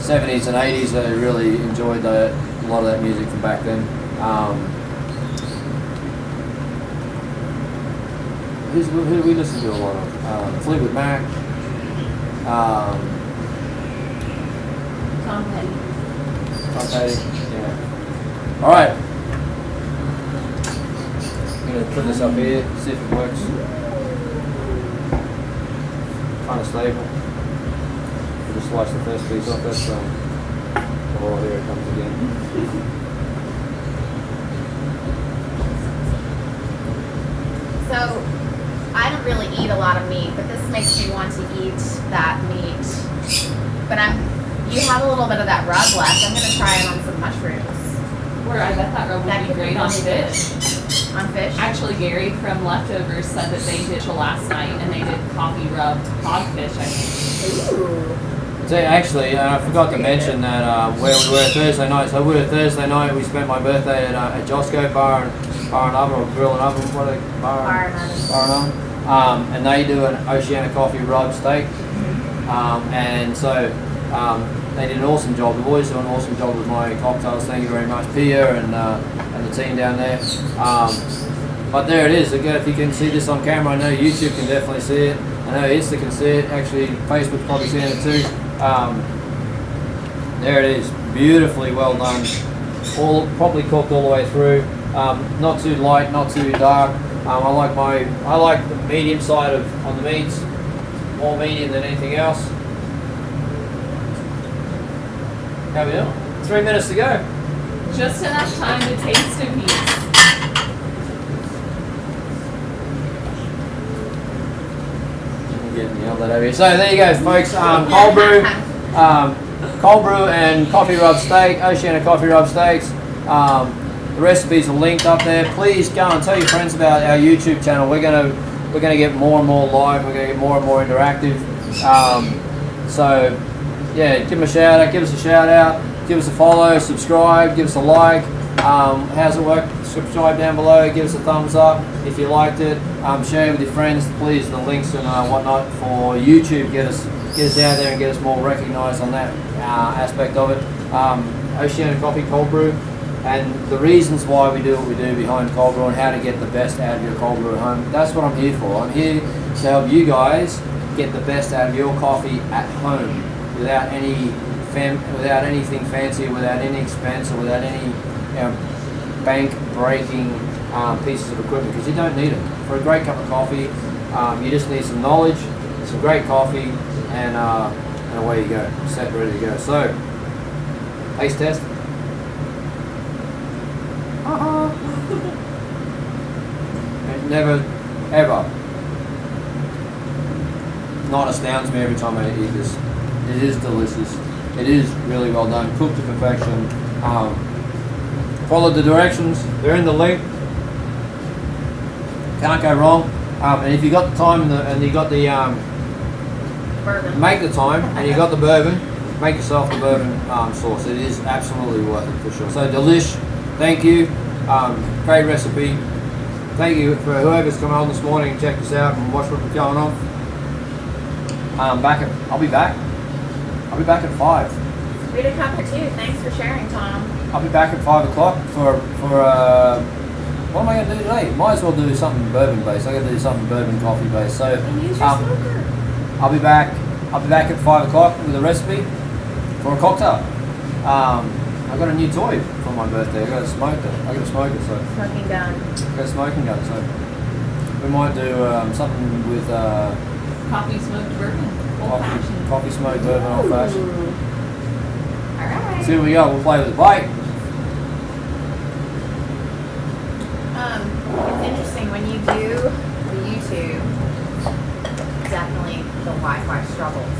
Speaker 1: 70s and 80s, I really enjoyed a lot of that music from back then. Who do we listen to a lot of? Fleetwood Mac.
Speaker 3: Tom Petty.
Speaker 1: Yeah. All right. I'm gonna put this up here, see if it works. Kind of stable. We'll just slice the first piece off. That's oh, here it comes again.
Speaker 2: So, I don't really eat a lot of meat, but this makes me want to eat that meat. But you have a little bit of that rub left. I'm gonna try it on some mushrooms.
Speaker 3: I bet that rub would be great on fish.
Speaker 2: On fish?
Speaker 3: Actually, Gary from Leftovers said that they did last night and they did coffee rubbed codfish, I think.
Speaker 2: Ooh.
Speaker 1: So actually, I forgot to mention that where we were Thursday night. So we were Thursday night. We spent my birthday at Josco Bar and Oven, or Grill and Oven. What are they? Bar and Oven. And they do an Oceana Coffee rub steak. And so they did an awesome job. The boys do an awesome job with my cocktails. Thank you very much, Pia and the team down there. But there it is. Again, if you can see this on camera, I know YouTube can definitely see it. I know Insta can see it. Actually, Facebook's probably seeing it too. There it is. Beautifully well done. Probably cooked all the way through. Not too light, not too dark. I like the medium side on the meats. More medium than anything else. How we doing? 3 minutes to go.
Speaker 3: Just enough time to taste a piece.
Speaker 1: Getting yelled at over here. So there you go, folks. Cold brew and coffee rub steak, Oceana Coffee rub steaks. The recipes are linked up there. Please go and tell your friends about our YouTube channel. We're going to we're going to get more and more live. We're going to get more and more interactive. So yeah, give them a shout out. Give us a shout out. Give us a follow. Subscribe. Give us a like. How's it work? Subscribe down below. Give us a thumbs up if you liked it. Share it with your friends, please. The links and whatnot for YouTube. Get us out there and get us more recognised on that aspect of it. Oceana Coffee Cold Brew, and the reasons why we do what we do behind cold brew and how to get the best out of your cold brew at home. That's what I'm here for. I'm here to help you guys get the best out of your coffee at home without without anything fancy, without any expense, or without any bank-breaking pieces of equipment, because you don't need them. For a great cup of coffee, you just need some knowledge, some great coffee, and away you go, set, ready to go. So, taste test. It never, ever not astounds me every time I eat this. It is delicious. It is really well done, cooked to perfection. Follow the directions, they're in the link. Can't go wrong. And if you got the time and you got the
Speaker 2: Bourbon.
Speaker 1: make the time and you got the bourbon, make yourself the bourbon sauce. It is absolutely worth it for sure. So delish, thank you. Great recipe. Thank you for whoever's come on this morning and checked us out and watched what was going on. I'll be back. I'll be back at 5.
Speaker 2: We had a couple too. Thanks for sharing, Tom.
Speaker 1: I'll be back at 5 o'clock for what am I going to do today? Might as well do something bourbon based. I got to do something bourbon coffee based. So
Speaker 2: And use your smoker.
Speaker 1: I'll be back at 5 o'clock with a recipe for a cocktail. I got a new toy for my birthday. I got a smoker. So
Speaker 2: Smoking gun.
Speaker 1: I got a smoking gun. So we might do something with
Speaker 3: Coffee smoked bourbon, old fashioned.
Speaker 1: coffee smoked bourbon old fashioned.
Speaker 2: All right.
Speaker 1: So here we go. We'll play with it. Bye.
Speaker 2: It's interesting when you do the YouTube, definitely the Wi-Fi struggles.